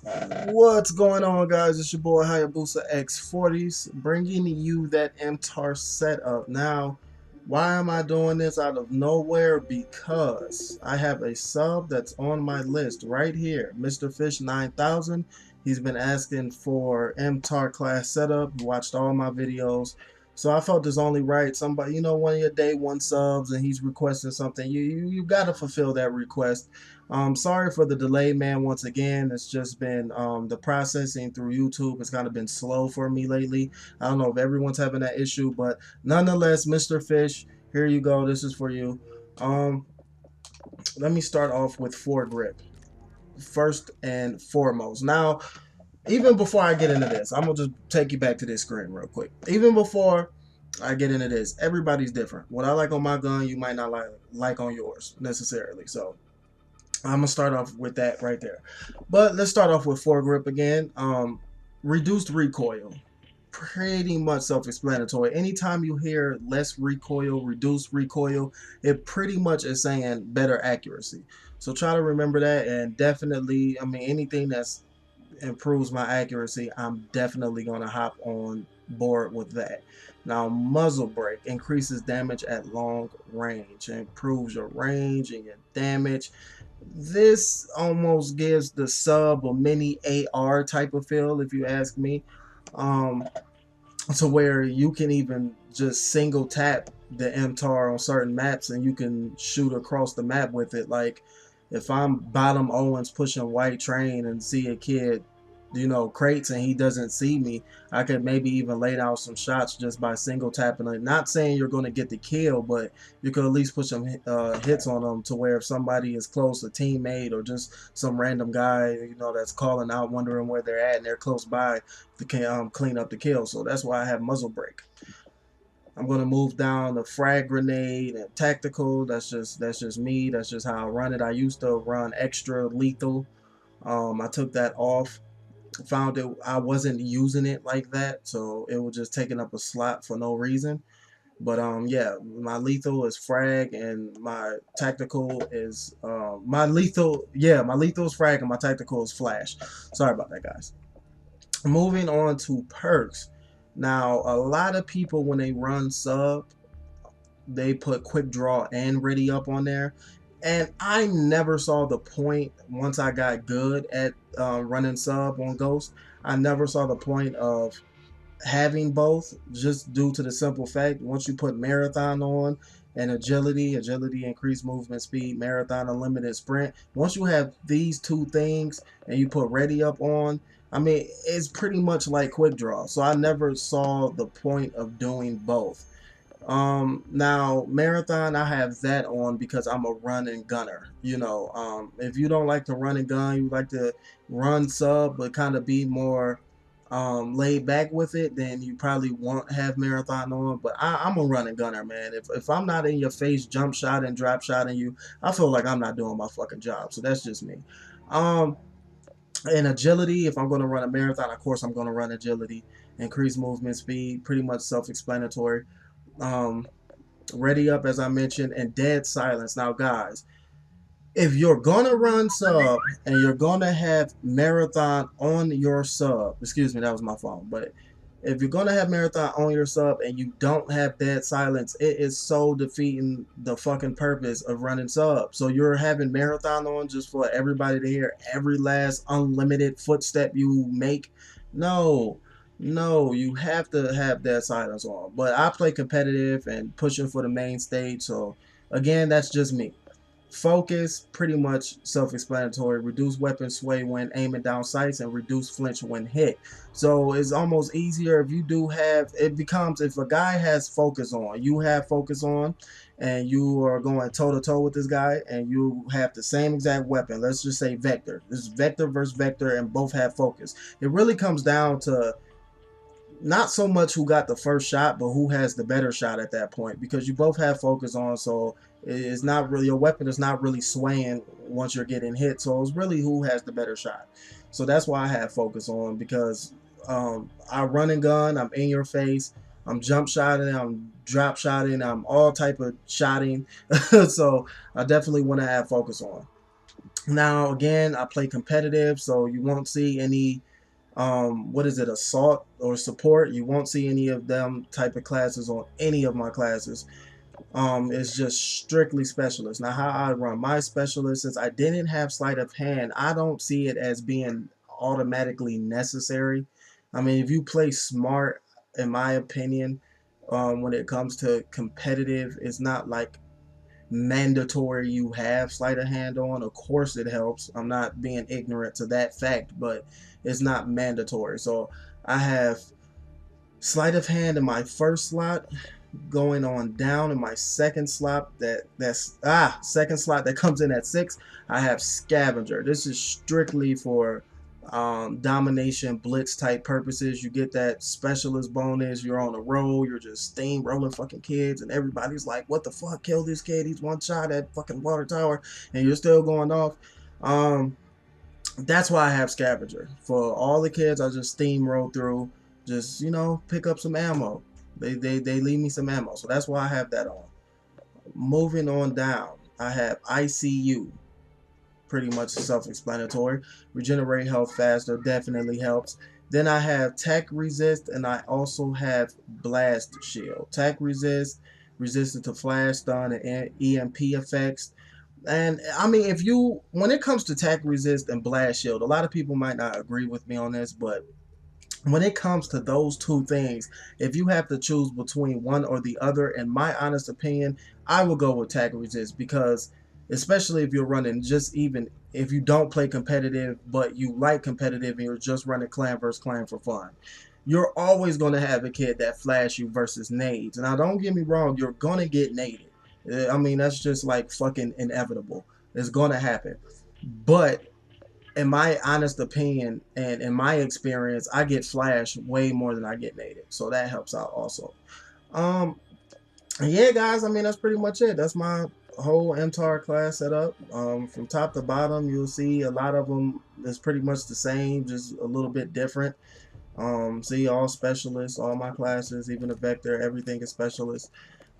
What's going on, guys? It's your boy Hayabusa X40s bringing you that Mtar setup. Now, why am I doing this out of nowhere? Because I have a sub that's on my list right here, Mr. Fish 9000. He's been asking for Mtar class setup. He watched all my videos. So I felt it's only right. Somebody, one of your day one subs and he's requesting something. You gotta fulfill that request. Sorry for the delay, man. Once again, it's just been the processing through YouTube has kind of been slow for me lately. I don't know if everyone's having that issue, but nonetheless, Mr. Fish, here you go. This is for you. Um, Let me start off with foregrip first and foremost. Now, even before I get into this, I'm gonna just take you back to this screen real quick. Even before I get into this, everybody's different. What I like on my gun, you might not like on yours necessarily. So I'm gonna start off with that right there. But let's start off with foregrip again. Reduced recoil. Pretty much self-explanatory. Anytime you hear less recoil, reduced recoil, it pretty much is saying better accuracy. So try to remember that, and definitely, I mean, anything that's improves my accuracy, I'm definitely gonna hop on board with that. Now, muzzle brake increases damage at long range, improves your range and your damage. This almost gives the sub a mini AR type of feel, if you ask me. Um, to where you can even just single tap the MTAR on certain maps and you can shoot across the map with it. Like if I'm bottom Owens pushing white train and see a kid, crates and he doesn't see me, I could maybe even lay down some shots just by single tapping it. Not saying you're going to get the kill, but you could at least put some hits on them to where if somebody is close, a teammate or just some random guy, that's calling out, wondering where they're at and they're close by, to clean up the kill. So that's why I have muzzle brake. I'm gonna move down the frag grenade and tactical. That's just me. That's just how I run it. I used to run extra lethal. I took that off. Found it I wasn't using it like that, so it was just taking up a slot for no reason. But yeah, my lethal is frag and my tactical is my lethal is frag and my tactical is flash. Sorry about that, guys. Moving on to perks. Now, a lot of people when they run sub, they put quick draw and ready up on there. And I never saw the point once I got good at running sub on Ghost. I never saw the point of having both, just due to the simple fact once you put marathon on and agility increased movement speed, marathon unlimited sprint, once you have these two things and you put ready up on, I mean, it's pretty much like quick draw. So I never saw the point of doing both. Now marathon, I have that on because I'm a run and gunner. If you don't like to run and gun, you like to run sub, but kind of be more laid back with it, then you probably won't have marathon on. But I'm a run and gunner, man. If I'm not in your face, jump shot and drop shotting you, I feel like I'm not doing my fucking job. So that's just me. Um, and agility, if I'm going to run a marathon, of course I'm going to run agility, increase movement speed, pretty much self-explanatory. Um, ready up, as I mentioned, and dead silence. Now, guys, if you're gonna run sub and you're gonna have marathon on your sub, excuse me, that was my phone, but if you're gonna have marathon on your sub and you don't have dead silence, it is so defeating the fucking purpose of running sub. So you're having marathon on just for everybody to hear every last unlimited footstep you make. No, no, you have to have dead silence on. But I play competitive and pushing for the main stage, so again, that's just me. Focus, pretty much self-explanatory. Reduce weapon sway when aiming down sights and reduce flinch when hit. So it's almost easier if you do have, it becomes, if a guy has focus on, you have focus on, and you are going toe-to-toe with this guy, and you have the same exact weapon, let's just say vector. This is vector versus vector, and both have focus. It really comes down to not so much who got the first shot, but who has the better shot at that point, because you both have focus on. So it's not really, your weapon is not really swaying once you're getting hit. So it's really who has the better shot. So that's why I have focus on, because I run and gun, I'm in your face, I'm jump shotting, I'm drop shotting, I'm all type of shotting. So I definitely want to have focus on. Now again, I play competitive, so you won't see any assault or support. You won't see any of them type of classes on any of my classes. It's just strictly specialist. Now, how I run my specialist, since I didn't have sleight of hand, I don't see it as being automatically necessary. I mean, if you play smart, in my opinion, when it comes to competitive, it's not like mandatory you have sleight of hand on. Of course, it helps. I'm not being ignorant to that fact, but it's not mandatory. So I have sleight of hand in my first slot, going on down in my second slot. Second slot that comes in at 6. I have scavenger. This is strictly for domination blitz type purposes. You get that specialist bonus. You're on a roll. You're just steamrolling fucking kids, and everybody's like, "What the fuck? Kill this kid. He's one shot at fucking water tower," and you're still going off. That's why I have scavenger. For all the kids, I just steamroll through, just pick up some ammo. They leave me some ammo, so that's why I have that on. Moving on down, I have ICU. Pretty much self-explanatory. Regenerate health faster definitely helps. Then I have tech resist, and I also have blast shield. Tech resist, resistant to flash, stun, and EMP effects. And I mean, when it comes to tech resist and blast shield, a lot of people might not agree with me on this, but when it comes to those two things, if you have to choose between one or the other, in my honest opinion, I will go with tag resist, because especially if you're running, just even if you don't play competitive but you like competitive and you're just running clan versus clan for fun, you're always going to have a kid that flash you versus nades. Now don't get me wrong, you're going to get naded. I mean, that's just like fucking inevitable. It's going to happen. But in my honest opinion and in my experience, I get flash way more than I get native, so that helps out also. Um, yeah, guys, I mean that's pretty much it. That's my whole Mtar class setup. From top to bottom, you'll see a lot of them is pretty much the same, just a little bit different. See, all specialists, all my classes, even the vector, everything is specialist.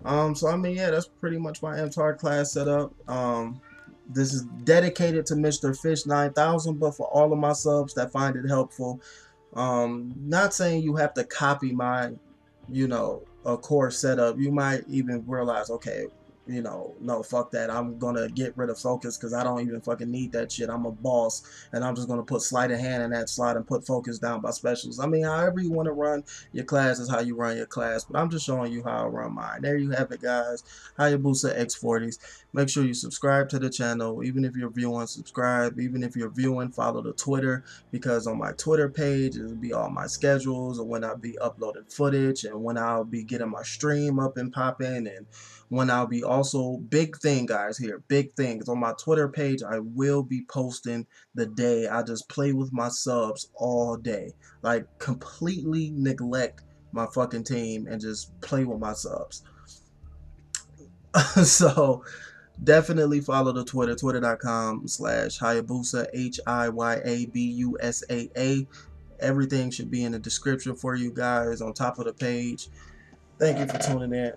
So I mean, yeah, that's pretty much my Mtar class setup. This is dedicated to Mr. Fish 9000, but for all of my subs that find it helpful, not saying you have to copy my, a core setup. You might even realize, okay, no, fuck that. I'm gonna get rid of focus because I don't even fucking need that shit. I'm a boss, and I'm just gonna put sleight of hand in that slot and put focus down by specials. I mean, however you want to run your class is how you run your class, but I'm just showing you how I run mine. There you have it, guys. Hayabusa X40s. Make sure you subscribe to the channel. Even if you're viewing, subscribe. Even if you're viewing, follow the Twitter, because on my Twitter page it'll be all my schedules and when I'll be uploading footage and when I'll be getting my stream up and popping, and when I'll be also, big thing guys here, big things on my Twitter page. I will be posting the day I just play with my subs all day, like completely neglect my fucking team and just play with my subs. So definitely follow the Twitter, twitter.com/Hayabusa, HIYABUSAA. Everything should be in the description for you guys on top of the page. Thank you for tuning in.